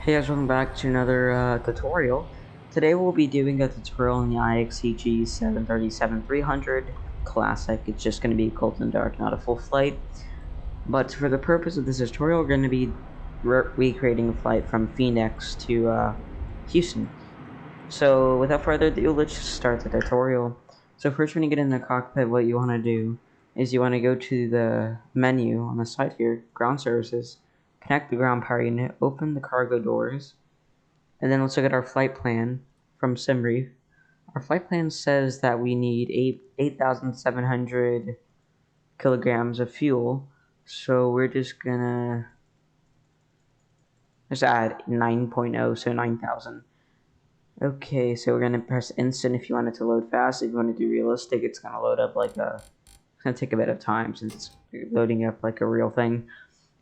Hey guys, welcome back to another tutorial. Today we'll be doing a tutorial on the IXEG 737-300 Classic. It's just going to be cold and dark, not a full flight. But for the purpose of this tutorial, we're going to be recreating a flight from Phoenix to Houston. So without further ado, let's just start the tutorial. So first, when you get in the cockpit, what you want to do is you want to go to the menu on the side here, Ground Services, connect the ground power unit, open the cargo doors, and then let's look at our flight plan from SimBrief. Our flight plan says that we need 8,700 kilograms of fuel, so we're just gonna just add 9.0, so 9,000. Okay, so we're gonna press instant if you want it to load fast. If you want to do realistic, it's gonna load up like it's gonna take a bit of time since it's loading up like a real thing.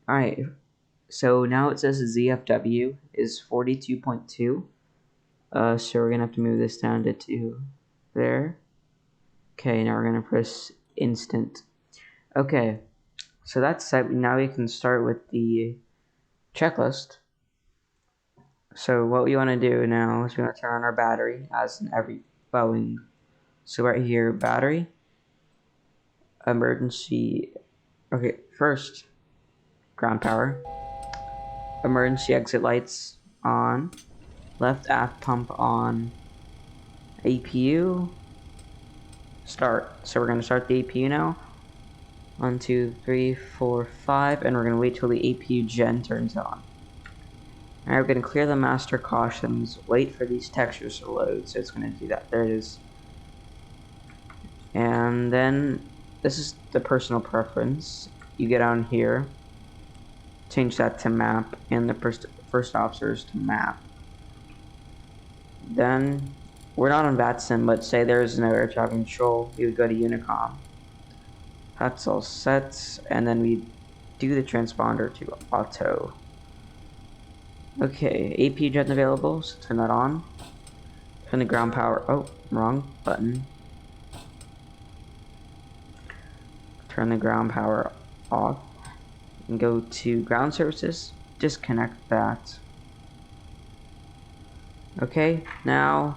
Alright, so now it says ZFW is 42.2. So we're gonna have to move this down to 2 there. Okay, now we're gonna press instant. Okay, so that's set. Now we can start with the checklist. So what we want to do now is we want to turn on our battery, as in every Boeing. So right here, battery, emergency. Okay, first, ground power, emergency exit lights on, left aft pump on, APU, start. So we're going to start the APU now. 1, 2, 3, 4, 5, and we're going to wait till the APU gen turns on. Alright, we're going to clear the master cautions, wait for these textures to load, so it's going to do that. There it is. And then, this is the personal preference. You get on here, change that to map, and the first officers to map. Then, we're not on VATSIM, but say there's no air traffic control, we would go to Unicom. That's all set, and then we do the transponder to auto. Okay, AP gen available, so turn that on. Turn the ground power, oh, wrong button. Turn the ground power off, and go to ground services, disconnect that. Okay, now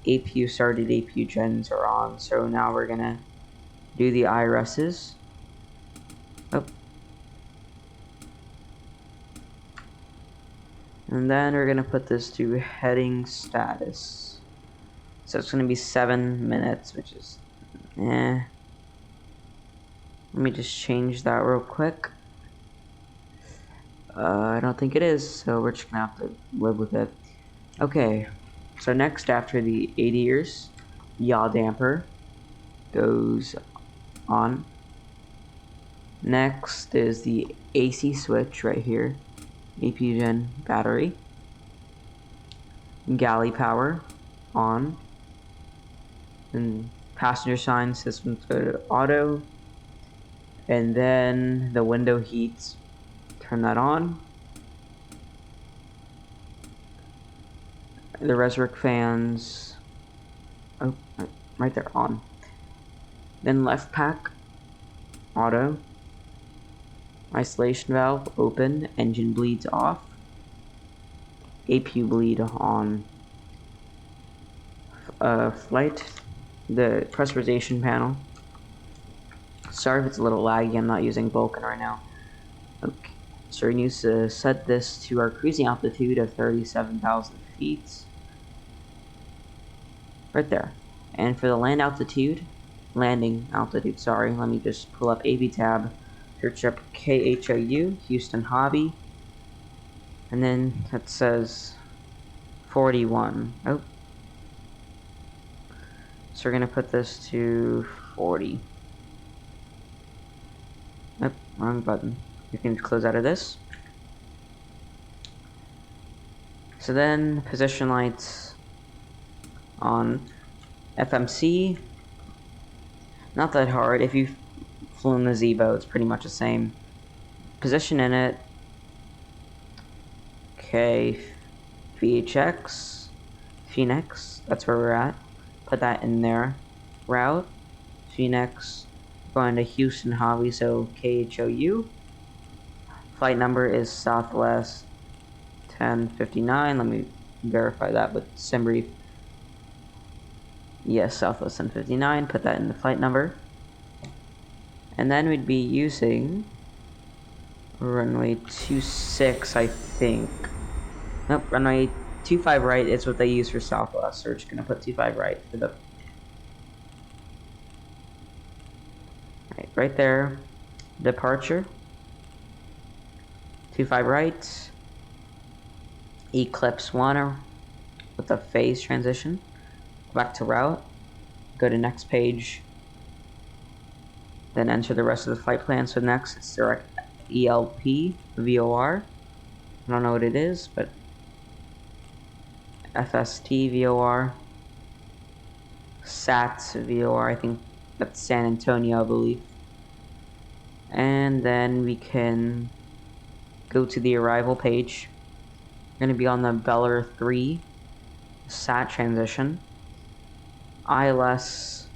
APU started, APU gens are on, so now we're gonna do the IRSs. Oh. And then we're gonna put this to heading status. So it's gonna be 7 minutes, which is Let me just change that real quick. I don't think it is, so we're just gonna have to live with it. Okay, so next after the 80 years, yaw damper goes on. Next is the AC switch right here, APU gen battery, galley power on, and passenger sign systems go to auto, and then the window heats, turn that on. The resurrect fans, oh, right there, on. Then left pack, auto. Isolation valve, open. Engine bleeds off. APU bleed on. Flight, the pressurization panel. Sorry if it's a little laggy, I'm not using Vulkan right now. Okay, so we need to set this to our cruising altitude of 37,000 feet. Right there. And for the landing altitude, sorry, let me just pull up AV tab, search up KHOU, Houston Hobby, and then that says 41. Oh. So we're gonna put this to 40. Nope, wrong button. You can close out of this. So then, position lights on. FMC, not that hard. If you've flown the Zeebo, it's pretty much the same. Position in it. Okay, VHX, Phoenix, that's where we're at. Put that in there. Route, Phoenix, going to Houston Hobby, so KHOU. Flight number is Southwest 1059. Let me verify that with SimBrief. Yes, Southwest 1059. Put that in the flight number. And then we'd be using runway 26, I think. Nope, runway 25 right is what they use for Southwest. So we're just going to put 25 right for the... Right there. Departure. 25 right. Eclipse 1 with a phase transition. Go back to route. Go to next page. Then enter the rest of the flight plan. So next it's direct ELP VOR. I don't know what it is, but FST VOR. SAT VOR. I think that's San Antonio, I believe. And then we can go to the arrival page. We're going to be on the Beller 3 SAT transition. ILS.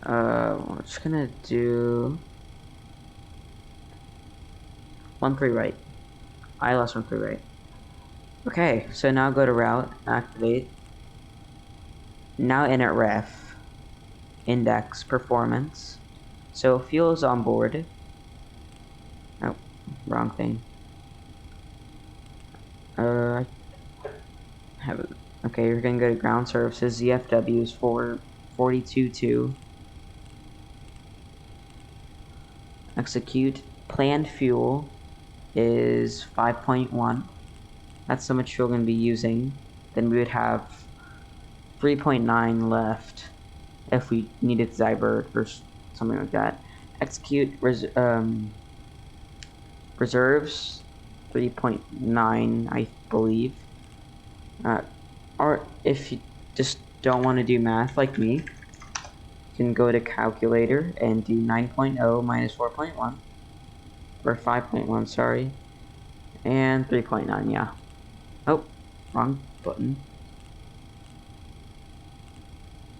We're just gonna do 13 right. ILS 13 right. Okay, so now go to route, activate. Now init ref, index, performance. So fuel is on board. Oh, wrong thing. Okay, you're gonna go to ground services. ZFW is 442.2. Execute. Planned fuel is 5.1. That's so much fuel we're going to be using. Then we would have 3.9 left if we needed to divert or something like that. Execute reserves 3.9, I believe. Or if you just don't want to do math like me, you can go to calculator and do 9.0 minus 4.1, or 5.1, sorry, and 3.9, yeah. Oh, wrong button.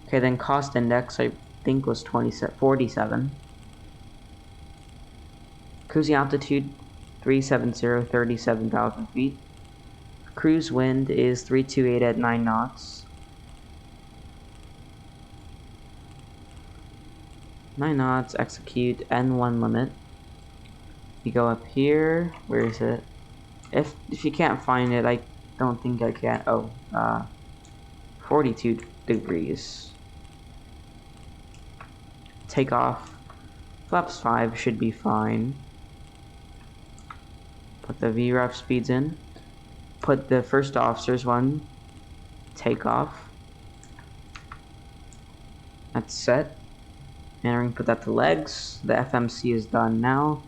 Okay, then cost index, I think, was 47. Cruising altitude, 370, 37,000 feet. Cruise wind is 328 at 9 knots. 9 knots, execute, N1 limit. You go up here, where is it? If you can't find it, I don't think I can. Oh, 42 degrees. Take off. Flaps 5 should be fine. Put the VREF speeds in. Put the first officer's one. Take off. That's set. And we're going to put that to legs. The FMC is done now.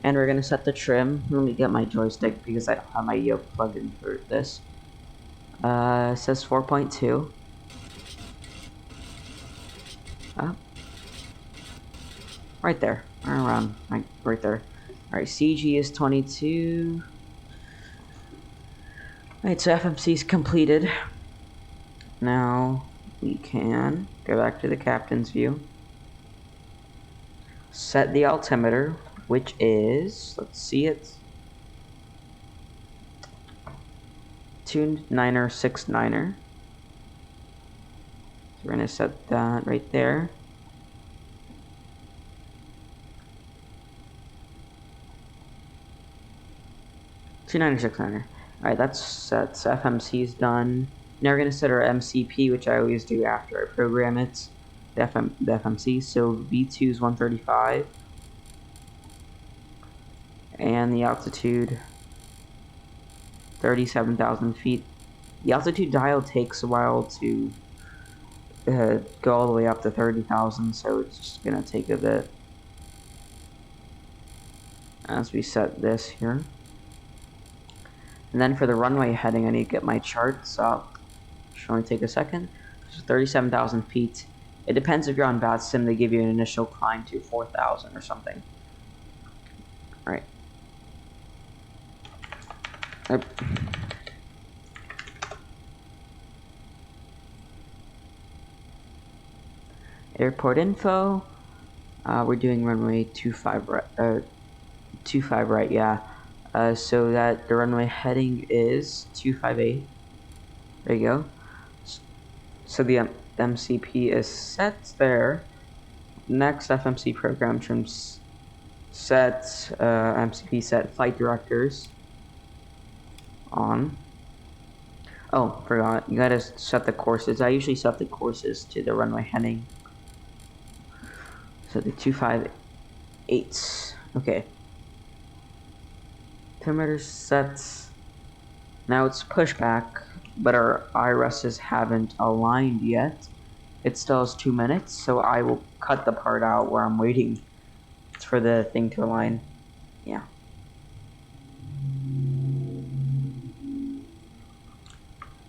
And we're going to set the trim. Let me get my joystick because I don't have my yoke plugged in for this. It says 4.2. Right there. Around. Right there. Alright, CG is 22. Alright, so FMC is completed. Now we can go back to the captain's view. Set the altimeter, which is, let's see it, 2969er. So we're going to set that right there. Alright, that's set. So FMC is done. Now we're going to set our MCP, which I always do after I program it. The FMC. So V2 is 135. And the altitude, 37,000 feet. The altitude dial takes a while to go all the way up to 30,000, so it's just going to take a bit as we set this here. And then for the runway heading, I need to get my charts up. Should only take a second. So 37,000 feet. It depends if you're on bad sim, they give you an initial climb to 4,000 or something. Alright. Airport info. We're doing runway 25 right, yeah. so that the runway heading is 258. There you go. So the MCP is set there. Next FMC program trims set MCP set flight directors on. Oh, forgot. You gotta set the courses. I usually set the courses to the runway heading. So the 258. Okay. Thermometer sets. Now it's pushback, but our IRSs haven't aligned yet. It still has 2 minutes, so I will cut the part out where I'm waiting for the thing to align. Yeah.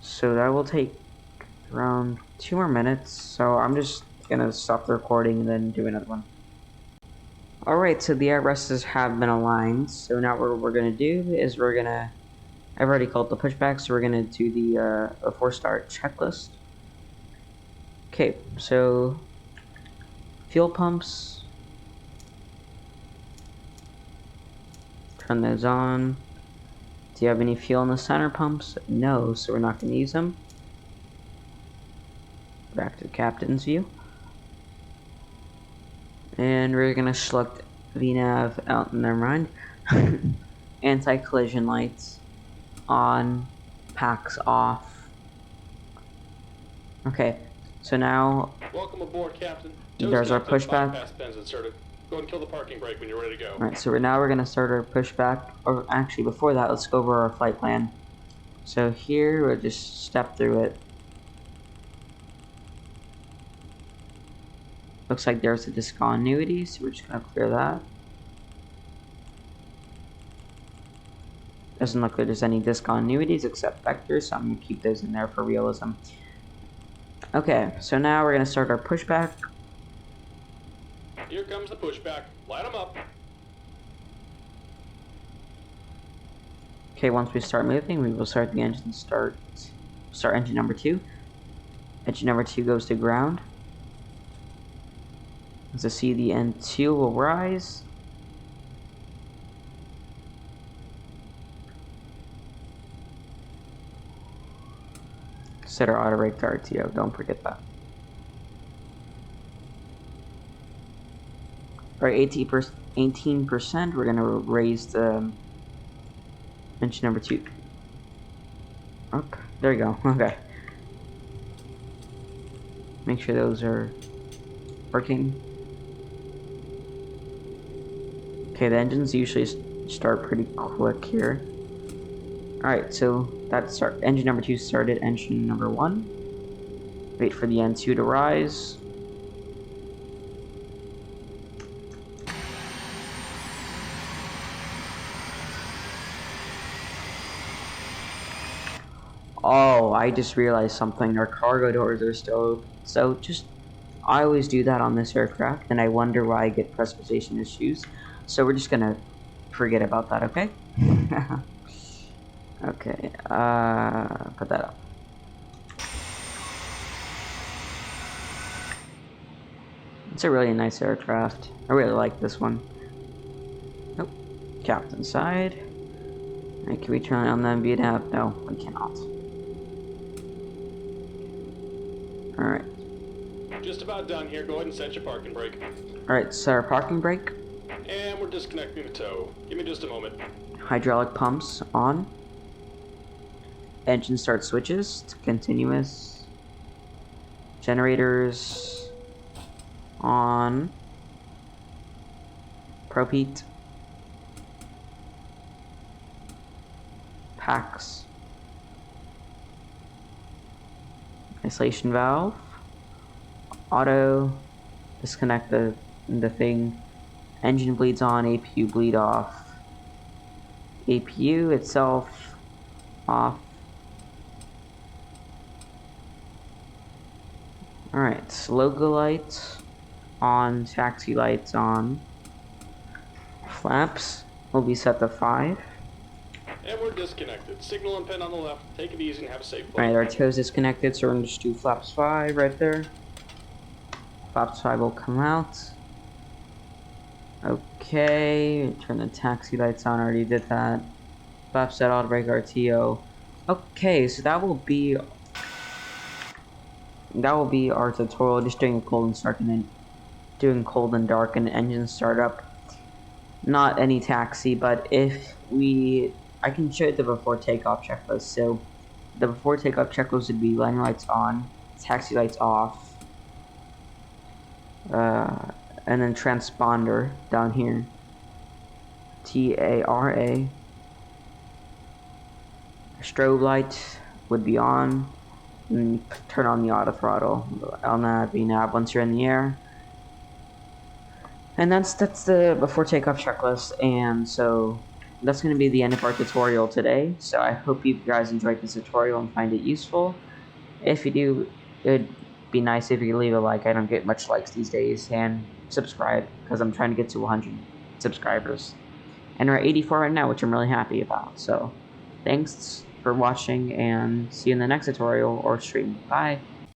So that will take around 2 more minutes, so I'm just gonna stop the recording and then do another one. Alright, so the IRSs have been aligned, so now what we're gonna do is I've already called the pushback, so we're gonna do the before start checklist. Okay, so fuel pumps, turn those on. Do you have any fuel in the center pumps? No, so we're not gonna use them. Back to the captain's view. And we're gonna select VNAV out, never mind. Anti-collision lights on, packs off. Okay, so now welcome aboard, Captain. There's our pushback. Pens inserted. Go and kill the parking brake when you're ready to go. Alright, so now we're gonna start our pushback. Or actually, before that, let's go over our flight plan. So here, we'll just step through it. Looks like there's a discontinuity, so we're just gonna clear that. Doesn't look like there's any discontinuities except vectors, so I'm gonna keep those in there for realism. Okay, so now we're gonna start our pushback. Here comes the pushback. Light them up. Okay, once we start moving, we will start the engine. Start engine number 2. Engine number 2 goes to ground. As you see, the N2 will rise. Set our auto rate to RTO, don't forget that. Alright, 18%, we're gonna raise the engine number 2 up. There you go, okay. Make sure those are working. Okay, the engines usually start pretty quick here. Alright, so that's our engine number 2 started. Engine number 1. Wait for the N2 to rise. Oh, I just realized something. Our cargo doors are still open. So I always do that on this aircraft, and I wonder why I get precipitation issues. So we're just gonna forget about that, okay? Okay, put that up. It's a really nice aircraft. I really like this one. Nope. Captain side. Alright, can we turn on the VNAV? No, we cannot. Alright. Just about done here. Go ahead and set your parking brake. Alright, set our parking brake. And we're disconnecting the tow. Give me just a moment. Hydraulic pumps on. Engine start switches to continuous. Generators on. Propheat. Packs. Isolation valve. Auto. Disconnect the thing. Engine bleeds on, APU bleed off. APU itself off. Alright, logo lights on, taxi lights on. Flaps will be set to 5. And we're disconnected. Signal and pin on the left. Take it easy and have a safe flight. Alright, our toes disconnected, so we're going to just do flaps 5 right there. Flaps 5 will come out. Okay, turn the taxi lights on, already did that. Flap set auto brake RTO. Okay, so that will be our tutorial. Just doing a cold and dark and doing cold and dark and engine startup. Not any taxi, but I can show you the before takeoff checklist. So the before takeoff checklist would be landing lights on, taxi lights off, and then transponder down here. TARA. Strobe light would be on, and turn on the auto throttle on that VNAV once you're in the air. And that's the before takeoff checklist, and so that's going to be the end of our tutorial today. So I hope you guys enjoyed this tutorial and find it useful. If you do, it'd be nice if you could leave a like. I don't get much likes these days, and subscribe, because I'm trying to get to 100 subscribers. And we're at 84 right now, which I'm really happy about. So thanks for watching, and see you in the next tutorial or stream. Bye!